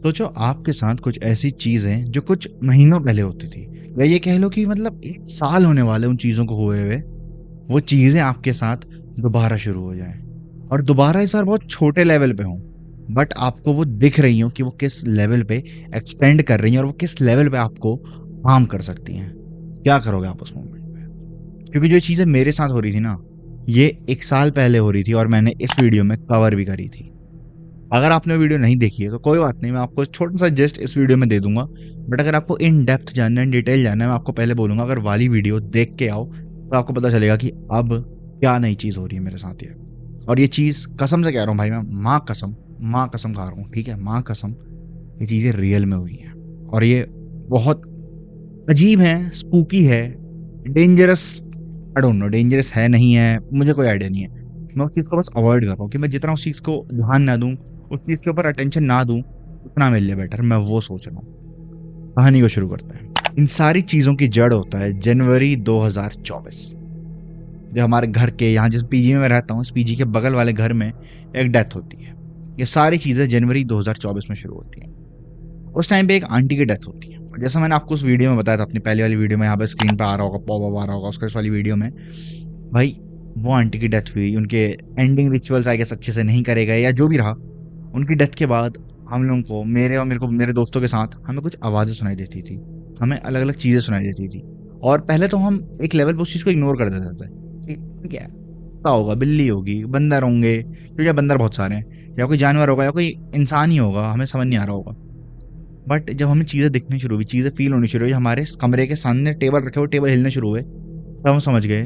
सोचो आपके साथ कुछ ऐसी चीजें जो कुछ महीनों पहले होती थी, या ये कह लो कि मतलब 1 साल होने वाले उन चीजों को हुए हुए, वो चीजें आपके साथ दोबारा शुरू हो जाएं, और दोबारा इस बार बहुत छोटे लेवल पे हों, बट आपको वो दिख रही हो कि वो किस लेवल पे एक्सटेंड कर रही हैं और वो किस लेवल पे आपको हार्म कर सकती हैं। क्या करोगे आप उस मोमेंट में? क्योंकि जो चीजें मेरे साथ हो रही थी ना, ये 1 साल पहले हो रही थी और मैंने इस वीडियो में कवर भी करी थी। अगर आपने वीडियो नहीं देखी है तो कोई बात नहीं, मैं आपको छोटा सा जस्ट इस वीडियो में दे दूंगा। बट अगर आपको इन डेप्थ जानना है, इन डिटेल जानना है, मैं आपको पहले बोलूंगा अगर वाली वीडियो देख के आओ तो आपको पता चलेगा कि अब क्या नई चीज हो रही है मेरे साथ ये। और ये चीज कसम से कह रहा हूँ भाई, मैं माँ कसम खा रहा हूँ, ठीक है, माँ कसम, ये चीजें रियल में हुई हैं। और ये बहुत अजीब है, स्पूकी है, dangerous. I don't know dangerous है नहीं है, मुझे कोई आइडिया नहीं है। मैं उस चीज को बस अवॉइड कर रहा हूँ कि मैं जितना उस चीज को ध्यान ना दूं, उस चीज के ऊपर अटेंशन ना दूं, उतना मेरे लिए बेटर, मैं वो सोच रहा हूँ। कहानी को शुरू करते हैं। इन सारी चीजों की जड़ होता है जनवरी 2024। जो हमारे घर के यहाँ जिस पीजी में मैं रहता हूँ, इस पीजी के बगल वाले घर में एक डेथ होती है। ये सारी चीजें जनवरी 2024 में शुरू होती हैं। उस टाइम पे एक आंटी की डेथ होती है। जैसा मैंने आपको उस वीडियो में बताया था, अपनी पहली वाली वीडियो में, यहाँ पे स्क्रीन पे आ रहा होगा, पॉप आ रहा होगा, उसके वाली वीडियो में, भाई वो आंटी की डेथ हुई। उनके एंडिंग रिचुअल्स आई गेस अच्छे से नहीं करे गए, या जो भी रहा, उनकी डेथ के बाद हम लोगों को, मेरे दोस्तों के साथ, हमें कुछ आवाजें सुनाई देती थी, हमें अलग अलग चीजें सुनाई देती थी। और पहले तो हम एक लेवल पर उस चीज को इग्नोर कर देते थे, ठीक है, क्या होगा, बिल्ली होगी, बंदर होंगे, क्योंकि बंदर बहुत सारे हैं, या कोई जानवर होगा, या कोई इंसान ही होगा, हमें समझ नहीं आ रहा होगा। बट जब हमें चीजें दिखनी शुरू हुई, चीजें फील होनी शुरू हुई, हमारे कमरे के सामने टेबल रखे हुए, टेबल हिलने शुरू हुए, तब हम समझ गए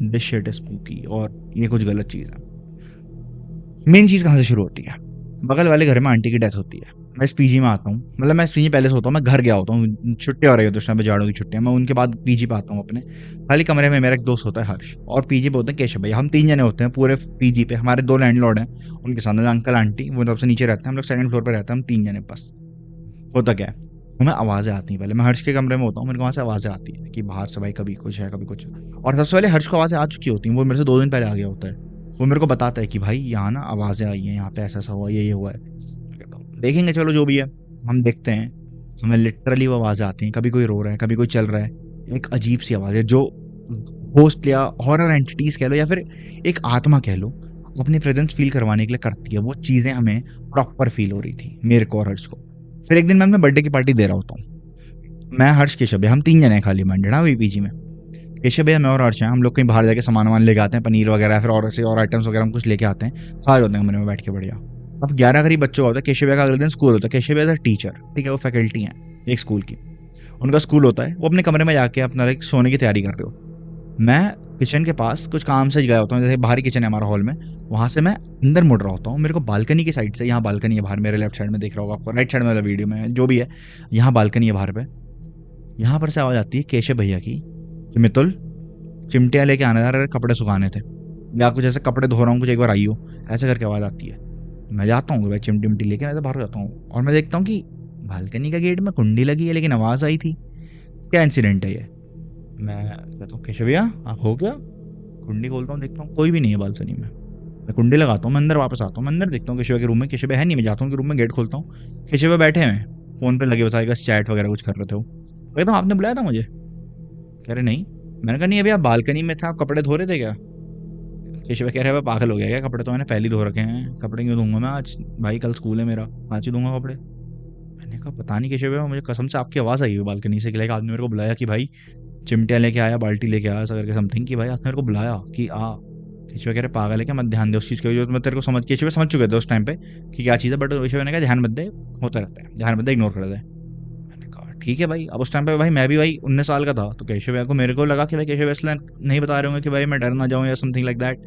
दिस शिट इज स्पूकी और ये कुछ गलत चीज है। मेन चीज कहाँ से शुरू होती है? बगल वाले घर में आंटी की डेथ होती है। मैं इस पीजी में आता हूँ, मतलब मैं इस पीजी पहले से होता हूँ, मैं घर गया होता हूँ, छुट्टी हो रही होती है उस टाइम पे, जाड़ों की छुट्टियां, मैं उनके बाद पीजी पे आता हूँ अपने। खाली कमरे में मेरा एक दोस्त होता है हर्ष, और पीजी पे होते हैं केशव भैया। हम 3 जने होते हैं पूरे पीजी पे, हमारे 2 लैंडलॉर्ड हैं, उनके सामने अंकल आंटी, वो सबसे नीचे रहते हैं, हम लोग सेकंड फ्लोर पे रहते हैं, हम 3 जने बस। होता क्या है, हमें आवाजें आती हैं, पहले मैं हर्ष के कमरे में होता हूँ, मेरे को वहां से आवाजें आती है कि बाहर से भाई कभी कुछ है कभी कुछ है। और सबसे पहले हर्ष को आवाजें आ चुकी होती हैं, वो मेरे से 2 दिन पहले आ गया होता है। वो मेरे को बताता है कि भाई यहाँ ना आवाजें आई हैं, यहाँ पे ऐसा ऐसा हुआ, ये हुआ है। देखेंगे, चलो जो भी है, हम देखते हैं। हमें लिटरली वो आवाजें आती हैं, कभी कोई रो रहा है, कभी कोई चल रहा है, एक अजीब सी आवाज है जो होस्ट या हॉरर एंटिटीज कह लो, या फिर एक आत्मा कह लो, अपनी प्रेजेंस फील करवाने के लिए करती है। वो चीजें हमें प्रॉपर फील हो रही थी मेरे को और हर्ष को। फिर एक दिन मैं अपने बर्थडे की पार्टी दे रहा होता हूँ, मैं हर्ष केशव भैया, हम 3 जने हैं खाली माइंडेड, हाँ पीजी में। केशव भैया, मैं और हर्ष हैं, हम लोग कहीं बाहर जाके सामान वामान लेके आते हैं, पनीर वगैरह, फिर और ऐसे और आइटम्स वगैरह हम कुछ लेके आते हैं, खा रहे होते हैं कमरे में बैठ के बढ़िया। अब 11 करीब बच्चों का होता है। केशव भैया का अगले दिन स्कूल होता है। केशव भैया टीचर, ठीक है, वो फैकल्टी है एक स्कूल की, उनका स्कूल होता है। वो अपने कमरे में जाके अपना एक सोने की तैयारी कर रहे हो। मैं किचन के पास कुछ काम से गया होता हूँ, जैसे बाहरी किचन है हमारा हॉल में, वहां से मैं अंदर मुड़ रहा होता हूँ। मेरे को बालकनी की साइड से, यहाँ बालकनी है बाहर, मेरे लेफ्ट साइड में दिख रहा होगा आपको, राइट साइड में वाला वीडियो में जो भी है, यहाँ बालकनी है बाहर पे। यहाँ पर से आवाज आती है केशव भैया की कि मितुल, चिमटियाँ लेके आना यार, कपड़े सुखाने थे, या कुछ ऐसे कपड़े धो रहा हूँ, कुछ एक बार आई हो, ऐसे करके आवाज आती है। मैं जाता हूँ भाई, चिमटी मिट्टी लेके मैं तो बाहर जाता हूँ, और मैं देखता हूँ कि बालकनी का गेट में कुंडी लगी है, लेकिन आवाज आई थी। क्या इंसिडेंट है ये? मैं कहता हूँ केशव भैया आप हो क्या? कुंडी खोलता हूँ, देखता हूँ कोई भी नहीं है बालकनी में। मैं कुंडी लगाता हूँ, मैं अंदर वापस आता हूँ, मैं अंदर देखता हूँ केशव के रूम में, केशव है नहीं। मैं जाता हूँ कि रूम में, गेट खोलता हूँ, केशव बैठे हैं, फोन पे लगे बताएगा, चैट वगैरह कुछ कर रहे थे। वो कहता हूँ आपने बुलाया था मुझे? कह रहे नहीं। मैंने कहा नहीं, अभी आप बालकनी में था, आप कपड़े धो रहे थे क्या? केशव कह रहे हैं पागल हो गया क्या, कपड़े तो मैंने पहले ही धो रखे हैं, कपड़े क्यों धोऊंगा मैं आज, भाई कल स्कूल है मेरा, आज ही धोऊंगा कपड़े। मैंने कहा पता नहीं केशव भैया, मुझे कसम से आपकी आवाज आई हुई बालकनी से, कि लाइक आदमी मेरे को बुलाया कि भाई चिमटिया लेके आया, बाल्टी लेके आया, ऐसा करके समथिंग, कि भाई आपने मेरे को बुलाया कि आ। केशव कह रहे पागल है क्या, मत ध्यान दे उस चीज के, जो मैं तेरे को समझ, केशव समझ चुके थे उस टाइम पे कि क्या चीज़ है, बट केशव ने कहा ध्यान मत दे, होता रहता है, ध्यान मत दे, इग्नोर कर दे। मैंने कहा ठीक है भाई। अब उस टाइम पे भाई मैं भी भाई 19 साल का था, तो केशव भैया को, मेरे को लगा कि भाई केशव इसलिए नहीं बता रहे होंगे कि भाई मैं डर ना जाऊँ या समथिंग लाइक दैट।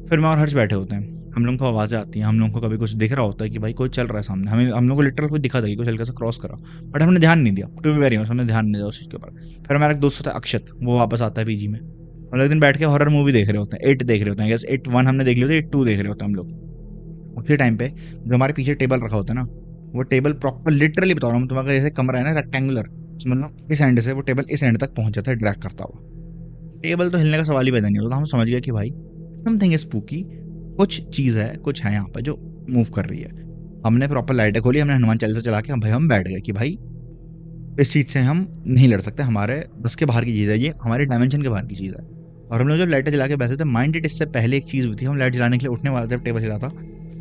फिर मैं और हर्ष बैठे होते हैं, हम लोगों को आवाजें आती हैं, हम लोगों को कभी कुछ दिख रहा होता है कि भाई कोई चल रहा है सामने, हमें, हम लोग को लिटरल कोई दिखा था कि कुछ हल्का सा क्रॉस करा, बट हमने ध्यान नहीं दिया, टू बी वेरी ऑनेस्ट, हमने ध्यान नहीं दिया उस चीज के ऊपर। फिर हमारा एक दोस्त होता है अक्षत, वो वापस आता है पीजी में, हम लोग एक दिन बैठ के हॉरर मूवी देख रहे होते हैं, 8 देख रहे होते हैं, इट 1 हमने देख ली होती है, 8 2 देख रहे होते हैं हम लोग। उसी टाइम पे जो हमारे पीछे टेबल रखा होता है ना, वो टेबल प्रॉपर, लिटरली बता रहा हूँ तुम्हारा, जैसे कमरा है ना रेक्टेंगुलर, मतलब इस एंड से वो टेबल इस एंड तक पहुंच जाता है ड्रैग करता हुआ। टेबल तो हिलने का सवाल ही पैदा नहीं होता। हम समझ गए कि भाई समथिंग इज स्पूकी, कुछ चीज है, कुछ है यहाँ पर जो मूव कर रही है। हमने प्रॉपर लाइटें खोली, हमने हनुमान चालीसा चला के भाई हम बैठ गए कि भाई इस चीज़ से हम नहीं लड़ सकते, हमारे बस के बाहर की चीज़ है, ये हमारे डायमेंशन के बाहर की चीज़ है। और हम लोग जब लाइटें जला के बैठे थे, माइंडेड इससे पहले एक चीज़ हुई थी, हम लाइट जलाने के लिए उठने वाले थे, टेबल हिला था,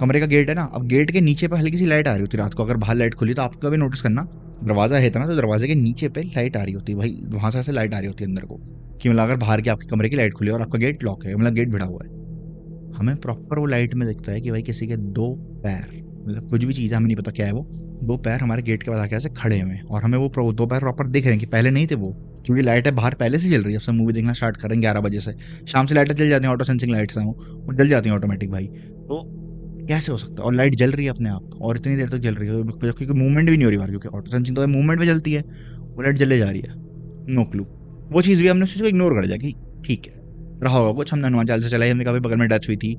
कमरे का गेट है ना, अब गेट के नीचे पे हल्की सी लाइट आ रही होती रात को, अगर बाहर लाइट खुली तो आपको कभी नोटिस करना, दरवाजा है ना, तो दरवाजे के नीचे पे लाइट आ रही होती है भाई, वहां से ऐसे लाइट आ रही होती है अंदर को, कि मतलब अगर बाहर के आपके कमरे की लाइट खुली और आपका गेट लॉक है, मतलब गेट भिड़ा हुआ है, हमें प्रॉपर वो लाइट में दिखता है कि भाई किसी के 2 पैर, मतलब कुछ भी चीज़ है, हमें नहीं पता क्या है वो, 2 पैर हमारे गेट के पास आके ऐसे खड़े हुए हैं, और हमें वो 2 पैर प्रॉपर दिख रहे हैं कि पहले नहीं थे वो, क्योंकि लाइटें बाहर पहले से जल रही है, जब से मूवी देखना स्टार्ट करें 11 बजे से, शाम से लाइटें जल जाती हैं, ऑटो सेंसिंग लाइट्स हैं वो जल जाती हैं ऑटोमेटिक भाई। तो कैसे हो सकता है, और लाइट जल रही है अपने आप, और इतनी देर तक जल रही है, क्योंकि मूवमेंट भी नहीं हो रही बाहर, क्योंकि ऑटो सेंसिंग तो मूवमेंट में जलती है, वो लाइट जले जा रही है, नो क्लू। वो चीज़ भी हमने उस चीज़ को इग्नोर कर दिया कि ठीक है, रहा होगा कुछ, हमने हनुमान चालीसा चलाई, हमने कहा बगल में डेथ हुई थी,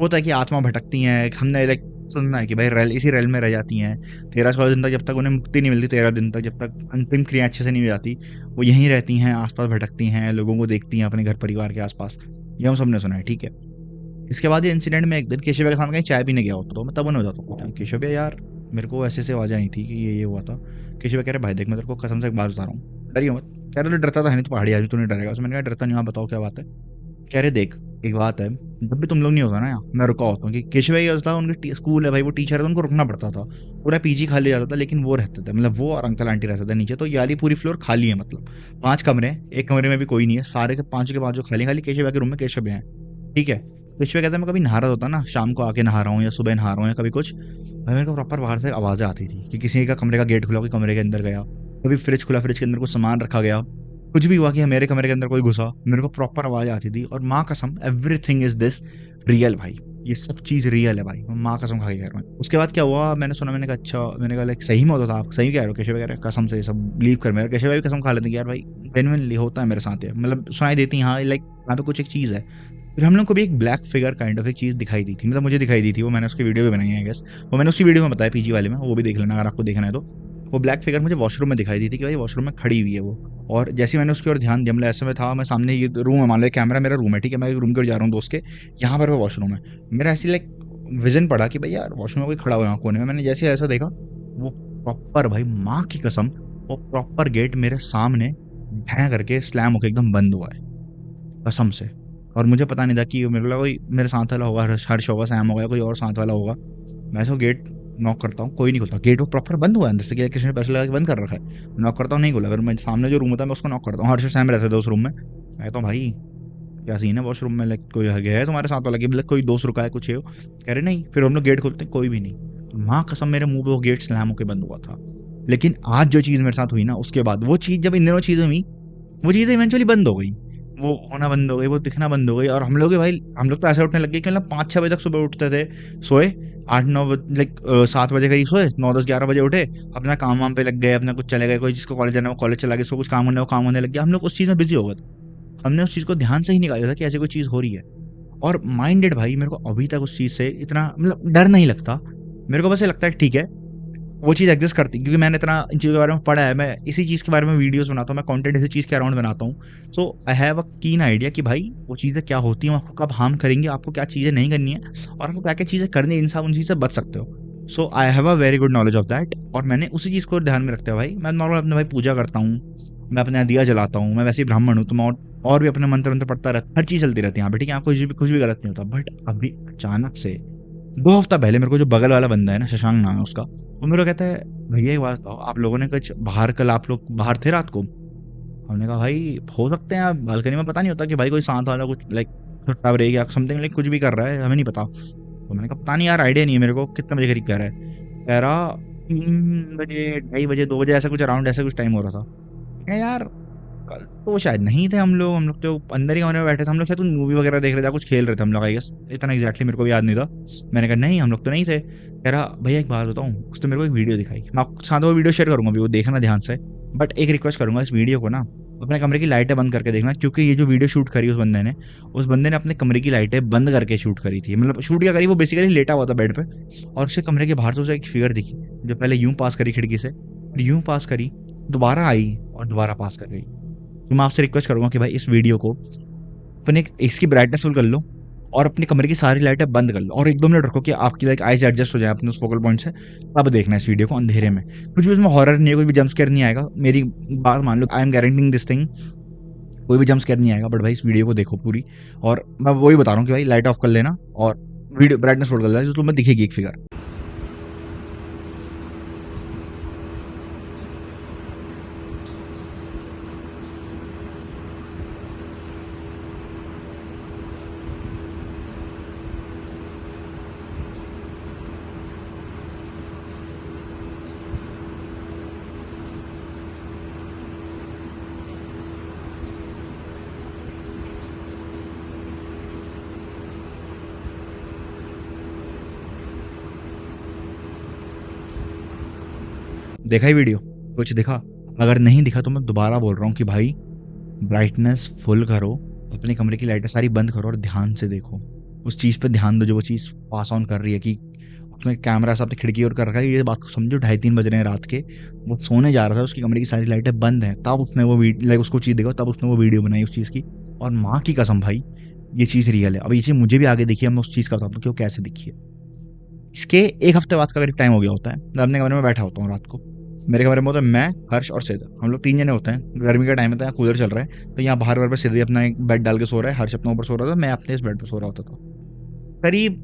होता है कि आत्मा भटकती हैं, हमने लाइक सुनना है कि भाई रेल इसी रेल में रह जाती हैं 13-14 दिन तक, जब तक उन्हें मुक्ति नहीं मिलती, 13 दिन तक, जब तक अंतिम क्रिया अच्छे से नहीं हो जाती, वो यहीं रहती हैं, आसपास भटकती हैं, लोगों को देखती हैं अपने घर परिवार के आसपास, ये हम सबने सुना है, ठीक है। इसके बाद ये इंसिडेंट में एक दिन केशव भैया के साथ कहीं चाय पीने गया होता, तो मैं तब उन्हें बताता हूँ, केशव भैया यार मेरे को ऐसे आवाज़ें आई थी कि ये हुआ था। केशव भैया कह रहे भाई देख, मैं तेरे को कसम से एक बात बता रहा हूँ, डरियो मत। कह रहे डरता तो है नहीं, तो पहाड़ी आदमी, तू नहीं डरेगा। उसमें मैंने कहा डरता नहीं, आप बताओ क्या बात है। कह रहे देख एक बात है, जब भी तुम लोग नहीं होता ना यहाँ, मैं रुका होता हूँ, कि केशव भैया होता, उनके स्कूल है भाई, वो टीचर है, तो उनको रुकना पड़ता था, पूरा पीजी खाली जाता था, लेकिन वो रहते थे, मतलब वो और अंकल आंटी रहते थे नीचे, तो ये वाली पूरी फ्लोर खाली है, मतलब 5 कमरे, एक कमरे में भी कोई नहीं है, सारे के 5 के 5 जो खाली खाली केशव भैया के रूम में केशव भैया है, ठीक है। केशव भैया कहते हैं मैं कभी नहा रहा होता ना, शाम को आके नहा रहा हूँ या सुबह नहा रहा हूँ या कभी कुछ, भाई मेरे को प्रॉपर बाहर से आवाज़ें आती थी कि किसी का कमरे का गेट खुला, कोई कमरे के अंदर गया, कभी फ्रिज खुला, फ्रिज के अंदर कुछ सामान रखा गया, कुछ भी हुआ कि मेरे कमरे के अंदर कोई घुसा, मेरे को प्रॉपर आवाज आती थी। और माँ कसम एवरीथिंग इज दिस रियल भाई, ये सब चीज रियल है भाई, मैं माँ कसम खा के कह रहा हूँ। उसके बाद क्या हुआ, मैंने सुना, मैंने कहा अच्छा, मैंने कहा लाइक सही में होता था, आप सही कह रहे हो केशव कह रहे कसम से सब बिलीव कर, मेरे केशव भाई कसम खा लेते यार भाई जेन्युइनली होता है मेरे साथ, है मतलब सुनाई देती हाँ लाइक यहाँ पे कुछ एक चीज है। फिर हम लोग को भी एक ब्लैक फिगर काइंड ऑफ एक चीज दिखाई दी थी, मतलब मुझे दिखाई दी थी, वो मैंने उसकी वीडियो भी बनाई है आई गेस, वो मैंने उसी वीडियो में बताया पीजी वाले में, वो भी देख लेना अगर आपको देखना है तो। वो ब्लैक फिगर मुझे वॉशरूम में दिखाई दी थी कि भाई वॉशरूम में खड़ी हुई है वो, और जैसे मैंने उसकी ओर ध्यान दिया, मतलब ऐसे में था, मैं सामने ये रूम है, मान लो कैमरा मेरा रूम है, ठीक है, मैं एक रूम की ओर जा रहा हूँ दोस्त के, यहाँ पर वो वॉशरूम है, मेरा ऐसी लाइक विजन पड़ा कि भाई यार वॉशरूम में कोई खड़ा हुआ है कोने में, मैंने जैसे ऐसा देखा, वो प्रॉपर भाई माँ की कसम, वो प्रॉपर गेट मेरे सामने भैं करके स्लैम होकर एकदम बंद हुआ है कसम से। और मुझे पता नहीं था कि मेरे को लगा कोई मेरे साथ वाला होगा, हर्ष होगा, सैम होगा, कोई और साथ वाला होगा। मैं तो गेट नॉक करता हूँ, कोई नहीं खुलता, गेट वो प्रॉपर बंद हुआ है अंदर से, किसी ने पैसे लगा के बंद कर रखा है, नॉक करता हूँ नहीं खुला, फिर मैं सामने जो रूम होता है मैं उसको नॉक करता हूँ, हर्ष सैम रहते थे उस रूम में, मैं तो भाई क्या सीन है वॉशरूम में, लाइक कोई गया है तुम्हारे साथ वाला, कि कोई दोस्त रुका है कुछ है, कह रहे नहीं, फिर हम लोग गेट खोलते हैं कोई भी नहीं, माँ कसम मेरे मुंह पे वो गेट स्लैम होकर बंद हुआ था। लेकिन आज जो चीज़ मेरे साथ हुई ना, उसके बाद वो चीज़, जब इन दिनों चीज़ें हुई, वो चीज़ें इवेंचुअली बंद हो गई, वो होना बंद हो गई, वो दिखना बंद हो गई। और हम लोग भाई हम लोग तो ऐसे उठने लग गए कि मतलब 5-6 बजे तक सुबह उठते थे, सोए 8-9 लाइक 7 बजे करीब सोए, 9-10-11 बजे उठे, अपना काम वाम पे लग गए, अपना कुछ चले गए, कोई जिसको कॉलेज जाना वो कॉलेज चला गया, जिसको कुछ काम होना वो काम होने लग गया, हम लोग उस चीज़ में बिजी हो गए, हमने उस चीज़ को ध्यान से ही निकाला था कि ऐसी कोई चीज़ हो रही है। और माइंडेड भाई मेरे को अभी तक उस चीज़ से इतना मतलब डर नहीं लगता, मेरे को बस ये लगता है ठीक है वो चीज़ एग्जिस्ट करती है, क्योंकि मैंने इतना इन चीज़ों के बारे में पढ़ा है, मैं इसी चीज़ के बारे में वीडियोस बनाता हूँ, मैं कंटेंट इसी चीज़ के अराउंड बनाता हूँ, सो आई हैव अ कीन आइडिया कि भाई वो चीज़ें क्या होती हैं, आपको कब हार्म करेंगे, आपको क्या चीज़ें नहीं करनी है, और आपको क्या क्या चीज़ें करनी है, इंसान उन चीज़ से बच सकते हो। So I have a very good knowledge of that, और मैंने उसी चीज़ को ध्यान में रखते हुए भाई मैं नॉर्मल अपने भाई पूजा करता हूँ, मैं अपने यहाँ दिया जलाता हूँ, मैं वैसे ही ब्राह्मण हूँ, तो मैं और भी अपने मंत्र मंत्र पढ़ता रहता, हर चीज़ चलती रहती है यहाँ पे, ठीक है, कुछ भी गलत नहीं होता। बट अभी अचानक से 2 हफ्ता पहले मेरे को जो बगल वाला बंदा है ना, शशांक नाम है उसका, वो मेरे को कहता है भैया एक बात बताओ, आप लोगों ने कुछ बाहर, कल आप लोग बाहर थे रात को? हमने कहा भाई हो सकते हैं, आप बालकनी में पता नहीं होता कि भाई कोई साथ वाला कुछ लाइक छुट्टा ब्रेक या समथिंग लाइक कुछ भी कर रहा है, हमें नहीं पता। तो मैंने कहा पता नहीं यार, आइडिया नहीं है मेरे को, कितने बजे करीब कह रहा है, कह रहा 3 बजे 2:30 बजे 2 बजे ऐसा कुछ अराउंड, ऐसा कुछ टाइम हो रहा था। यार कल तो शायद नहीं थे हम लोग तो अंदर ही कमरे में बैठे थे, हम लोग शायद मूवी वगैरह देख रहे थे, कुछ खेल रहे थे हम लोग, आई गेस, इतना एग्जैक्टली मेरे को भी याद नहीं था। मैंने कहा नहीं हम लोग तो नहीं थे। कह रहा भैया एक बात बताऊं, उसने मेरे को एक वीडियो दिखाई, मैं आपके साथ वो वीडियो शेयर करूंगा, भी वो देखना ध्यान से, बट एक रिक्वेस्ट करूंगा इस वीडियो को ना अपने कमरे की लाइटें बंद करके देखना, क्योंकि ये जो वीडियो शूट करी उस बंदे ने अपने कमरे की लाइटें बंद करके शूट करी थी, मतलब शूट क्या करी, वो बेसिकली लेटा हुआ था बेड पे, और उसके कमरे के बाहर से उसे एक फिगर दिखी, जो पहले यूं पास करी खिड़की से, यूं पास करी, दोबारा आई और दोबारा पास कर गई। तो मैं आपसे रिक्वेस्ट करूंगा कि भाई इस वीडियो को अपने इसकी ब्राइटनेस फुल कर लो, और अपने कमरे की सारी लाइटें बंद कर लो और 1-2 मिनट रखो कि आपकी लाइक आइज एडजस्ट हो जाए अपने उस फोकल पॉइंट से। तब देखना इस वीडियो को अंधेरे में। कुछ भी उसमें हॉरर नहीं है, कोई भी जंप स्केयर नहीं आएगा, मेरी बात मान लो, I am guaranteeing this thing, कोई भी जंप स्केयर नहीं आएगा। बट भाई इस वीडियो को देखो पूरी, और मैं वही बता रहा हूँ कि भाई लाइट ऑफ कर लेना और वीडियो ब्राइटनेस फुल कर लेना, उसमें दिखेगी एक फिगर। देखा ही वीडियो, कुछ दिखा? अगर नहीं दिखा तो मैं दोबारा बोल रहा हूँ कि भाई ब्राइटनेस फुल करो, अपने कमरे की लाइटें सारी बंद करो और ध्यान से देखो, उस चीज़ पे ध्यान दो जो वो चीज़ पास ऑन कर रही है। कि अपने कैमरा से अपनी खिड़की और कर रखा है, ये बात को समझो 2:30-3 बज रहे हैं रात के, वो सोने जा रहा था, उसकी कमरे की सारी लाइटें बंद हैं, तब उसने वो लाइक उसको चीज़ देखा, तब उसने वो वीडियो बनाई उस चीज़ की। और माँ की कसम भाई ये चीज़ रियल है। अब ये चीज़ मुझे भी आगे दिखी है, मैं उस चीज़ का बताता हूँ कि वो कैसे दिखी है। इसके 1 हफ्ते बाद का करीब टाइम हो गया होता है, मैं अपने कमरे में बैठा होता हूँ रात को। मेरे कमरे में होता है मैं, हर्ष और सिद्ध, हम लोग 3 जने होते हैं। गर्मी का टाइम होता है, कूलर चल रहा है, तो यहाँ बाहर पे सिद्ध भी अपना एक बेड डाल के सो रहा है, हर्ष अपना ऊपर सो रहा था, मैं अपने इस बेड पर सो रहा होता था। करीब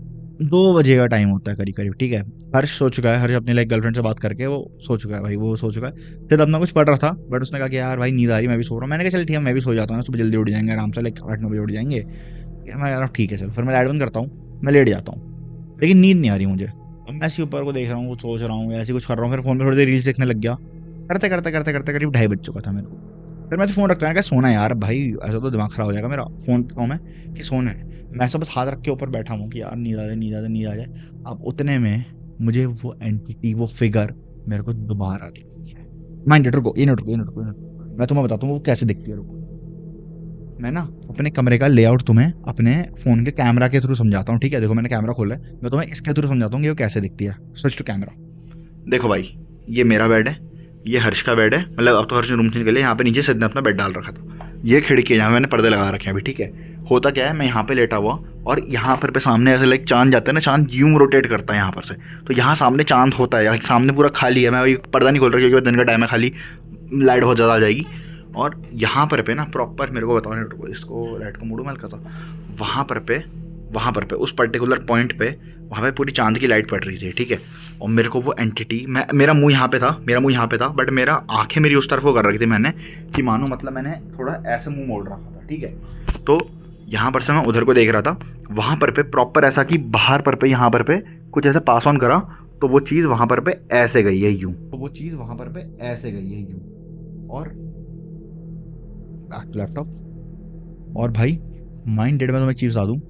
2 बजे का टाइम होता है करीब करीब, ठीक है। हर्ष सो चुका है, हर्ष अपनी लाइक गर्लफ्रेंड से बात करके वो सो चुका है भाई, वो सो चुका है। सिद्ध अपना कुछ पढ़ रहा था, बट उसने कहा कि यार भाई नींद आ रही, मैं भी सो रहा हूँ। मैंने कहा चल ठीक है मैं भी सो जाता हूँ, सुबह जल्दी उठ जाएंगे आराम से, लाइक 8-9 बजे उठ जाएंगे। मैं यार ठीक है चल, फिर मैं लाइट बंद करता हूँ, मैं लेट जाता हूँ, लेकिन नींद नहीं आ रही मुझे। अब मैं ऐसे ऊपर को देख रहा हूँ, कुछ सोच रहा हूँ, ऐसे कुछ कर रहा हूँ, फिर फोन पे थोड़ी देर रील्स देखने लग गया। करते करते करते करते करीब 2:30 बज चुका था मेरे को। फिर मैं फ़ोन रखता, मैंने कहा सोना है यार भाई, ऐसा तो दिमाग खराब हो जाएगा मेरा। फ़ोन रखता मैं कि सोना है, मैं ऐसा बस हाथ रख के ऊपर बैठा हूँ कि यार नींद आ जाए, नींद आ जाए, नींद आ जाए। अब उतने में मुझे वो एंटिटी, वो फिगर मेरे को दोबारा दिखती है। माइंड, रुको, ये नोट रुको, ये नोट रुको, ये नोट रुको। मैं तुम्हें बताता हूँ वो कैसे दिखती है, रुको। मैं ना अपने कमरे का लेआउट तुम्हें अपने फ़ोन के कैमरा के थ्रू समझाता हूँ, ठीक है? देखो मैंने कैमरा खोला है, मैं तुम्हें इसके थ्रू समझाता हूँ कि वो कैसे दिखती है। Switch to camera. देखो भाई, ये मेरा बेड है, ये हर्ष का बेड है, मतलब अब तो हर्ष ने रूम चेंज कर लिया। यहाँ पे नीचे सिद्ध ने अपना बेड डाल रखा था। ये खिड़की है, यहाँ मैंने पर्दे लगा रखे हैं अभी, ठीक है। होता क्या है, मैं यहाँ पे लेटा हुआ और यहाँ पर पे सामने ऐसे लाइक चांद जाता है ना, चांद यूं रोटेट करता है यहाँ पर से, तो यहाँ सामने चांद होता है, यहाँ सामने पूरा खाली है। मैं अभी पर्दा नहीं खोल रहा क्योंकि दिन का टाइम है, खाली लाइट बहुत ज़्यादा आ जाएगी। और यहाँ पर पे ना प्रॉपर मेरे को बताओ, नेट को इसको लाइट को मूडू मैं हल्का सा, वहाँ पर पे उस पर्टिकुलर पॉइंट पे वहाँ पे पूरी चांद की लाइट पड़ रही थी, ठीक है। और मेरे को वो एंटिटी, मैं, मेरा मुंह यहाँ पे था, बट मेरा आंखें मेरी उस तरफ को कर रखी थी मैंने, कि मानो मतलब मैंने थोड़ा ऐसे मुंह मोड़ रखा था, ठीक है। तो यहाँ पर से मैं उधर को देख रहा था, वहाँ पर पे प्रॉपर ऐसा कि बाहर पर पे, यहाँ पर पे कुछ ऐसा पास ऑन करा, तो वो चीज़ वहाँ पर पे ऐसे गई है यूं, तो वो चीज़ वहाँ पर पे ऐसे गई है यूं। और बैक टू लैपटॉप। और भाई माइंड डेड में तो मैं चीज़ बता दूँ,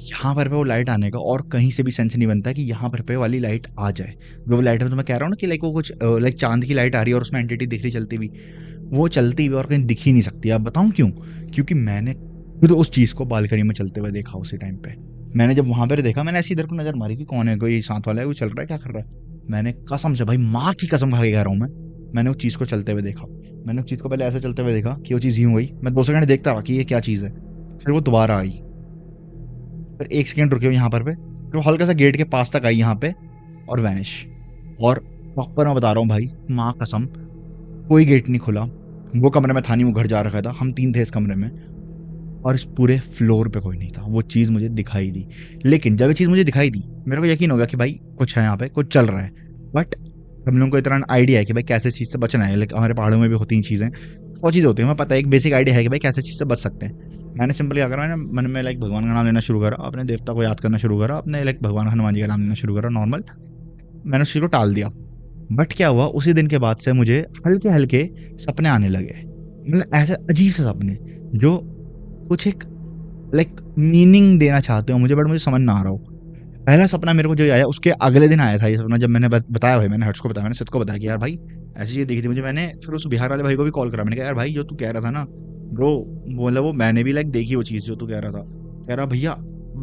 यहाँ पर पे वो लाइट आने का और कहीं से भी सेंस नहीं बनता है कि यहाँ पर पे वाली लाइट आ जाए। जो लाइट में तो मैं कह रहा हूँ ना कि लाइक वो कुछ लाइक चांद की लाइट आ रही है और उसमें एंटिटी दिख रही चलती हुई, वो चलती हुई और कहीं दिख ही नहीं सकती। अब बताऊँ क्यों? क्योंकि मैंने खुद उस चीज़ को बालकनी में चलते हुए देखा उसी टाइम पे। मैंने जब वहाँ पर देखा, मैंने ऐसी इधर को नज़र मारी कि कौन है, कोई साथ वाला है, कोई चल रहा है, क्या कर रहा है। मैंने कसम से भाई, माँ की कसम खा के कह रहा हूँ मैंने उस चीज़ को चलते हुए देखा। मैंने उस चीज़ को पहले ऐसे चलते हुए देखा कि वो चीज़ यूँ गई, मैं 2 सेकंड देखता रहा कि ये क्या चीज़ है, फिर वो दोबारा आई, फिर 1 सेकंड रुके यहाँ पर पे, फिर वो हल्का सा गेट के पास तक आई यहाँ पे और वैनिश। और प्रॉपर मैं बता रहा हूँ भाई, माँ कसम, कोई गेट नहीं खुला, वो कमरे में था नहीं, वो घर जा रखा था, हम 3 थे इस कमरे में, और इस पूरे फ्लोर पे कोई नहीं था। वो चीज़ मुझे दिखाई दी, लेकिन जब ये चीज़ मुझे दिखाई दी, मेरे को यकीन हो गया कि भाई कुछ है यहाँ पे, कुछ चल रहा है। बट हम लोगों को इतना आइडिया है कि भाई कैसे चीज़ से बचना है, लाइक हमारे पहाड़ों में भी होती हैं चीज़ें, 100 चीज़ें होती हैं, हमें पता है, एक बेसिक आइडिया है कि भाई कैसे चीज़ से बच सकते हैं। मैंने सिंपल क्या करा, मैंने मन में लाइक भगवान का नाम लेना शुरू करा, अपने देवता को याद करना शुरू करा, अपने लाइक भगवान हनुमान जी का नाम लेना शुरू करा नॉर्मल। मैंने उस चीज़ को टाल दिया। बट क्या हुआ, उसी दिन के बाद से मुझे हल्के हल्के सपने आने लगे, मतलब ऐसे अजीब से सपने जो कुछ एक लाइक मीनिंग देना चाहते हो मुझे, बट मुझे समझ ना आ रहा हो। पहला सपना मेरे को जो आया, उसके अगले दिन आया था ये सपना, जब मैंने बताया भाई, मैंने हर्ष को बताया, मैंने सिद्ध को बताया कि यार भाई ऐसी चीज़ दिखी थी मुझे। मैंने फिर उस बिहार वाले भाई को भी कॉल करा, मैंने कहा यार भाई जो तू कह रहा था ना ब्रो, बोला वो मैंने भी लाइक देखी वो चीज़ जो तू कह रहा था। कह रहा भैया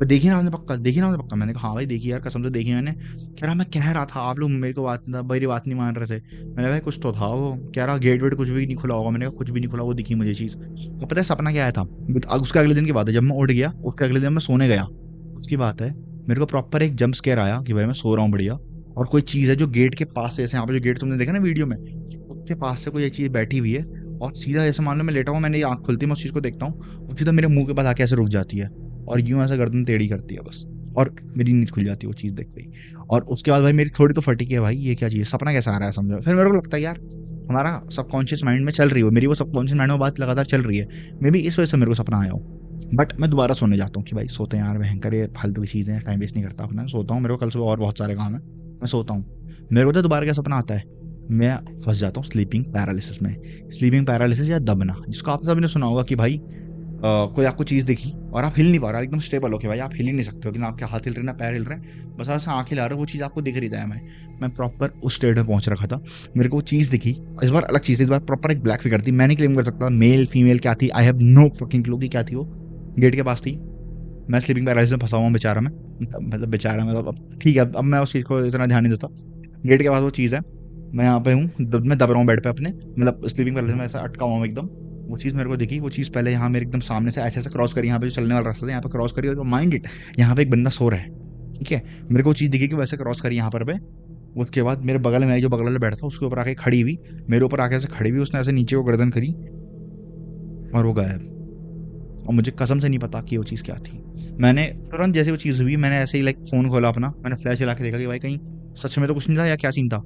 देखी ना आपने पक्का, देखी ना आपने पक्का? मैंने कहा हाँ भाई देखी यार, कसम से देखी मैंने। कह रहा मैं कह रहा था आप लोग मेरे को मेरी बात नहीं मान रहे थे। मैंने भाई कुछ तो था वो। कह रहा गेट वेट कुछ भी नहीं खुला होगा। मैंने कहा कुछ भी नहीं खुला, वो दिखी मुझे चीज़। तो पता है सपना क्या आया था? उसके अगले दिन की बात है, जब मैं उठ गया, उसके अगले दिन मैं सोने गया, उसकी बात है, मेरे को प्रॉपर एक जंप स्केयर आया कि भाई मैं सो रहा हूँ बढ़िया, और कोई चीज़ है जो गेट के पास से, जैसे यहाँ पे जो गेट तुमने देखा ना वीडियो में, उसके पास से कोई एक चीज़ बैठी हुई है, और सीधा जैसे मान लो मैं लेटा हूँ, मैंने ये आँख खुलती है, मैं उस चीज़ को देखता हूँ, वो सीधा मेरे मुंह के पास आके ऐसे रुक जाती है, और यूं ऐसा गर्दन टेढ़ी करती है बस, और मेरी नींद खुल जाती है वो चीज़ देख के ही। और उसके बाद भाई मेरी थोड़ी तो फटी है, भाई ये क्या चीज़, सपना कैसा आ रहा है समझो। फिर मेरे को लगता है यार हमारा सबकॉन्शियस माइंड में चल रही हो, मेरी वो सबकॉन्शियस माइंड में बात लगातार चल रही है, मे बी इस वजह से मेरे को सपना आया हो। बट मैं दोबारा सोने जाता हूँ कि भाई सोते हैं यार, भयंकर ये फालतू की चीज़ें, टाइम वेस्ट नहीं करता अपना, सोता हूँ, मेरे को कल सुबह और बहुत सारे काम है, मैं सोता हूँ। मेरे को तो दोबारा क्या सपना आता है, मैं फंस जाता हूँ स्लीपिंग पैरालिसिस में। स्लीपिंग पैरालिसिस या दबना, जिसको आप सभी ने सुना होगा कि भाई कोई आपको चीज़ दिखी और आप हिल नहीं पा रहे, एकदम स्टेबल हो कि भाई आप हिल ही नहीं सकते हो, कि ना आपके हाथ हिल रहे ना पैर हिल रहे हैं, बस ऐसा आँख हिला रहे हो, वो चीज़ आपको दिख रही है। मैं प्रॉपर उस स्टेट में पहुंच रखा था, मेरे को वो चीज़ दिखी। इस बार अलग चीज़ थी, इस बार प्रॉपर एक ब्लैक फिगर थी, मैं नहीं क्लेम कर सकता मेल फीमेल क्या थी, I have no fucking clue कि क्या थी वो। गेट के पास थी, मैं स्लीपिंग पैरालिसिस में फंसा हुआ हूँ बेचारा, मैं मतलब बेचारा, मतलब अब ठीक है, अब मैं उस चीज़ को इतना ध्यान नहीं देता। गेट के पास वो चीज़ है, मैं यहाँ पे हूँ, मैं दब रहा हूँ बेड पे अपने, मतलब स्लीपिंग पैरालिसिस में ऐसा अटका हुआ हूँ एकदम। वो चीज़ मेरे को दिखी, वो चीज़ पहले यहाँ मेरे एकदम सामने से ऐसे ऐसे क्रॉस करी, यहाँ पे जो चलने वाला रास्ता था यहाँ पे क्रॉस करी, और माइंड इट यहाँ पे एक बंदा सो रहा है, ठीक है। मेरे को वो चीज़ दिखी कि वैसे क्रॉस करी यहाँ पर पे। उसके बाद मेरे बगल में जो बगल में बैठा था उसके ऊपर आके खड़ी हुई, मेरे ऊपर आके ऐसे खड़ी हुई, उसने ऐसे नीचे को गर्दन करी और वो गायब। और मुझे कसम से नहीं पता कि वो चीज़ क्या थी। मैंने तुरंत जैसे वो चीज़ हुई, मैंने ऐसे ही लाइक फ़ोन खोला अपना, मैंने फ्लैश चला के देखा कि भाई कहीं सच में तो कुछ नहीं था या क्या सीन था।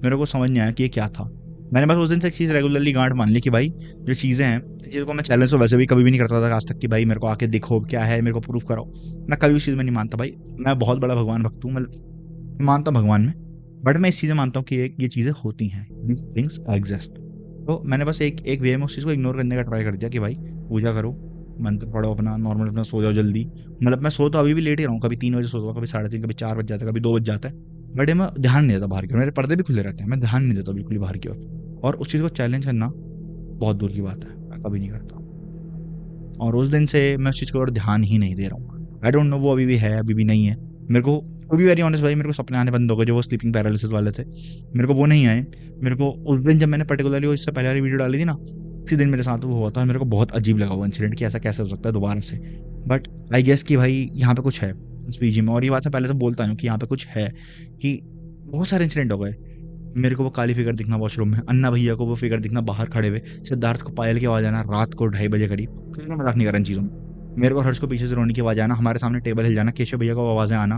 मेरे को समझ नहीं आया कि ये क्या था। मैंने बस उस दिन से एक चीज़ रेगुलरली गांठ मान ली कि भाई जो चीज़ें हैं, जिनको मैं चैलेंज तो वैसे भी कभी भी नहीं करता था आज तक कि भाई मेरे को आके दिखो क्या है, मेरे को प्रूफ कराओ, मैं कभी उस चीज़ में नहीं मानता। भाई मैं बहुत बड़ा भगवान भक्त हूँ, मतलब मानता हूँ भगवान में, बट मैं इस चीज़ में मानता हूँ कि ये चीज़ें होती हैं, दीज थिंग्स एग्जिस्ट। तो मैंने बस एक वे में उस चीज़ को इग्नोर करने का ट्राई कर दिया कि भाई पूजा करो, मंत्र पढ़ो अपना, नॉर्मल अपना सो जाओ जल्दी। मतलब मैं सो तो अभी भी लेट ही रहा हूँ, कभी 3 बजे सोता हूँ, कभी 3:30, कभी 4 बज जाता है, कभी 2 बज जाता है, बट मैं ध्यान नहीं देता बाहर की ओर, मेरे पर्दे भी खुले रहते हैं, मैं ध्यान नहीं देता बिल्कुल बाहर की ओर। और उस चीज़ को चैलेंज करना बहुत दूर की बात है, मैं कभी नहीं करता। और उस दिन से मैं उस चीज़ की ओर ध्यान ही नहीं दे रहा हूँ। आई डोंट नो वो अभी भी है अभी भी नहीं है। मेरे को टू बी वेरी ऑनेस्ट भाई, मेरे को सपने आने बंद हो गए जो वो स्लीपिंग पैरालिसिस वाले थे, मेरे को वो नहीं आए। मेरे को उस दिन जब मैंने पर्टिकुलरली वो इससे पहले वाली वीडियो डाली थी ना, उसी दिन मेरे साथ वो हुआ था, मेरे को बहुत अजीब लगा वो इंसिडेंट कि ऐसा कैसे हो सकता है दोबारा से। बट आई गेस कि भाई यहाँ पे कुछ है इस पीजी में, और ये बात मैं पहले से बोलता हूँ कि यहाँ पे कुछ है, कि बहुत सारे इंसिडेंट हो गए। मेरे को वो काली फिगर दिखना वॉशरूम में, अन्ना भैया को वो फिगर दिखना बाहर खड़े हुए, सिद्धार्थ को पायल की आवाज़ आना रात को 2:30 बजे करीब, किसी ने मजाक नहीं कर रहा इन चीज़ों में। मेरे को हर्ष को पीछे से रोने की आवाज़ आना, हमारे सामने टेबल हिल जाना, केशव भैया को आवाज़ें आना।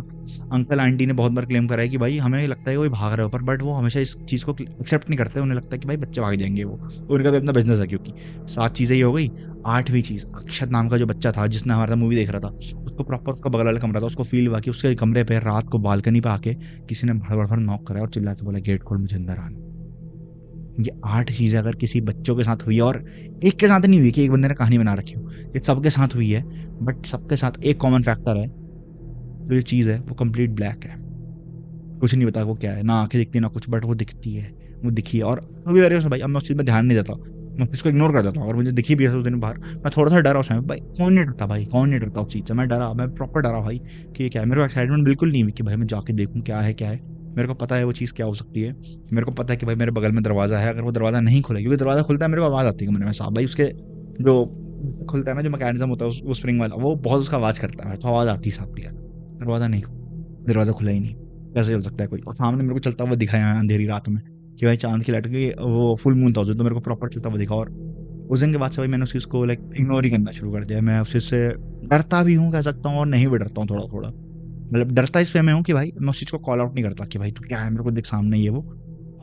अंकल आंटी ने बहुत बार क्लेम करा है कि भाई हमें लगता है कोई भाग रहा है ऊपर, बट वो हमेशा इस चीज़ को एक्सेप्ट नहीं करते, उन्हें लगता है कि भाई बच्चे भाग जाएंगे, वो उनका भी अपना बिजनेस है। क्योंकि 7 चीज़ें ही हो गई, 8वीं चीज़ अक्षत नाम का जो बच्चा था जिसने हमारा मूवी देख रहा था, उसको प्रॉपर उसका बगल वाला कमरा था, उसको फील हुआ कि उसके कमरे पे रात को बालकनी पे आके किसी ने भड़ भड़ नॉक करा और चिल्ला के बोला गेट खोल मुझे अंदर आना। ये 8 चीज़ें अगर किसी बच्चों के साथ हुई है, और एक के साथ नहीं हुई कि एक बंदे ने कहानी बना रखी हो, ये सबके साथ हुई है, बट सबके साथ एक कॉमन फैक्टर है, तो ये चीज़ है वो कंप्लीट ब्लैक है, कुछ नहीं पता वो क्या है, ना आंखें दिखती ना कुछ, बट वो दिखती है, वो दिखी है। और अभी अरे भाई अब मैं उस चीज़ में ध्यान नहीं देता, मैं इसको इग्नोर कर देता हूँ। और मुझे दिखी भी है उस दिन बाहर, मैं थोड़ा सा डरा उस टाइम, भाई कौन नहीं डरता, भाई कौन नहीं डरता उस चीज़ से, मैं डरा, मैं प्रॉपर डरा भाई कि ये क्या है। मेरे को एक्साइटमेंट बिल्कुल नहीं हुई कि भाई मैं जाके देखूँ क्या है क्या है। मेरे को पता है वो चीज़ क्या हो सकती है, मेरे को पता है कि भाई मेरे बगल में दरवाज़ा है, अगर वो दरवाज़ा नहीं खुले, क्योंकि दरवाज़ा खुलता है मेरे को आवाज़ आती है मन में साहब, भाई उसके जो खुलता है ना जो मैकेनिज्म होता है उस स्प्रिंग वाला, वो बहुत उसका आवाज़ करता है, तो आवाज़ आती है साहब क्लियर। दरवाज़ा नहीं, दरवाज़ा खुला ही नहीं, कैसे चल सकता है कोई। और सामने मेरे को चलता हुआ दिखाया अंधेरी रात में कि भाई चांद की लाइट की वो फुल मून था उस दिन, तो मेरे को प्रॉपर चलता हुआ दिखा। और उस दिन के बाद से भाई मैंने उस चीज़ को लाइक इग्नोर ही करना शुरू कर दिया। मैं उस चीज़ से डरता भी हूँ कह सकता हूँ, और नहीं भी डरता हूँ थोड़ा थोड़ा, मतलब डरता इस वे में हूँ कि भाई मैं उस चीज़ को कॉल आउट नहीं करता कि भाई तू क्या है, मेरे को देख सामने ही है वो।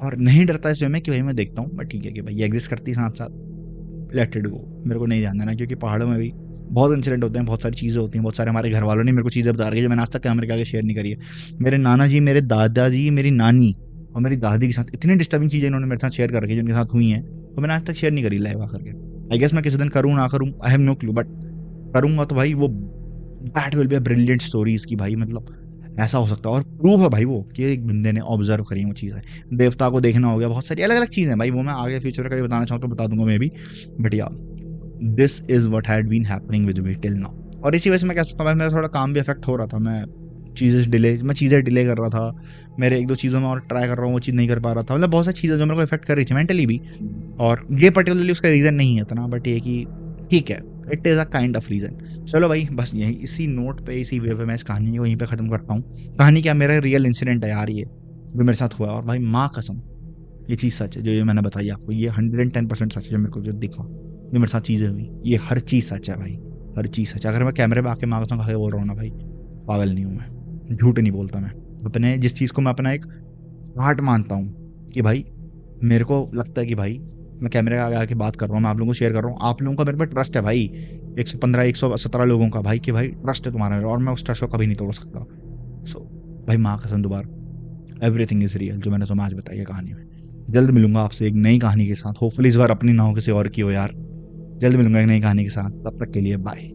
और नहीं डरता इस वे में कि भाई मैं देखता हूँ, बट ठीक है कि भाई ये एग्जिस्ट करती है साथ साथ, लेट इट गो, मेरे को नहीं ध्यान देना। क्योंकि पहाड़ों में भी बहुत इंसिडेंट होते हैं, बहुत सारी चीज़ें होती हैं, बहुत सारे हमारे घर वालों ने मेरे को चीज़ें बता रही है जो मैंने आज तक कैमरे के आगे शेयर नहीं करी है। मेरे नाना जी, मेरे दादाजी, मेरी नानी और मेरी दादी के साथ इतनी डिस्टर्बिंग चीज़ें इन्होंने मेरे साथ शेयर कर रखी है, जिनके साथ हुई हैं, तो मैंने आज तक शेयर नहीं करी लाइव आकर के। आई गेस मैं किसी दिन करूँ ना करूँ, I have no clue, but करूँगा तो भाई वो that will be a brilliant stories की भाई, मतलब ऐसा हो सकता है। और प्रूफ है भाई वो कि एक बंदे ने ऑब्जर्व करी वो चीज़ है। देवता को देखना हो गया, बहुत सारी अलग अलग चीज़ें हैं भाई, वो मैं आगे फ्यूचर का भी बताना चाहूँ तो बता दूंगा मैं भी, but yeah this is what had been happening with me till now. और इसी वजह से मैं कह सकता हूँ मेरा थोड़ा काम भी अफेक्ट हो रहा था, मैं चीज़ें डिले कर रहा था, मेरे 1-2 चीज़ों में और ट्राई कर रहा हूँ, वो चीज़ नहीं कर पा रहा था, मतलब बहुत सारी चीज़ें जो मेरे को इफेक्ट कर रही थी मेंटली भी। और ये पर्टिकुलरली उसका रीज़न नहीं है इतना, बट ये कि ठीक है, it is a kind of reason. चलो भाई, बस यही इसी नोट पे, इसी वे पे मैं इस कहानी को वहीं पे ख़त्म करता हूँ। कहानी क्या, मेरा रियल इंसिडेंट है यार, ये जो मेरे साथ हुआ है। और भाई माँ कसम, ये चीज़ सच है जो ये मैंने बताई आपको, ये 110% सच है। जो मेरे को जो दिखा, जो मेरे साथ चीज़ें हुई, ये हर चीज़ सच है भाई, हर चीज़ सच है। अगर मैं कैमरे पे आके माँ कसम खा के बोल रहा हूँ ना भाई, पागल नहीं हूँ मैं, झूठ नहीं बोलता मैं। अपने जिस चीज़ को मैं अपना एक आर्ट मानता हूँ कि भाई मेरे को लगता है कि भाई मैं कैमरे के आगे आके बात कर रहा हूँ, मैं आप लोगों को शेयर कर रहा हूँ, आप लोगों का मेरे पे ट्रस्ट है भाई, 115 117 लोगों का भाई, कि भाई ट्रस्ट है तुम्हारा मेरे, और मैं उस ट्रस्ट को कभी नहीं तोड़ सकता। सो भाई माँ कसम दोबारा, एवरीथिंग इज रियल जो मैंने तुम्हें आज बताई है कहानी में। जल्द मिलूंगा आपसे एक नई कहानी के साथ, होपफुली इस बार अपनी ना हो किसी और की हो यार। जल्द मिलूंगा एक नई कहानी के साथ, तब तक के लिए बाय।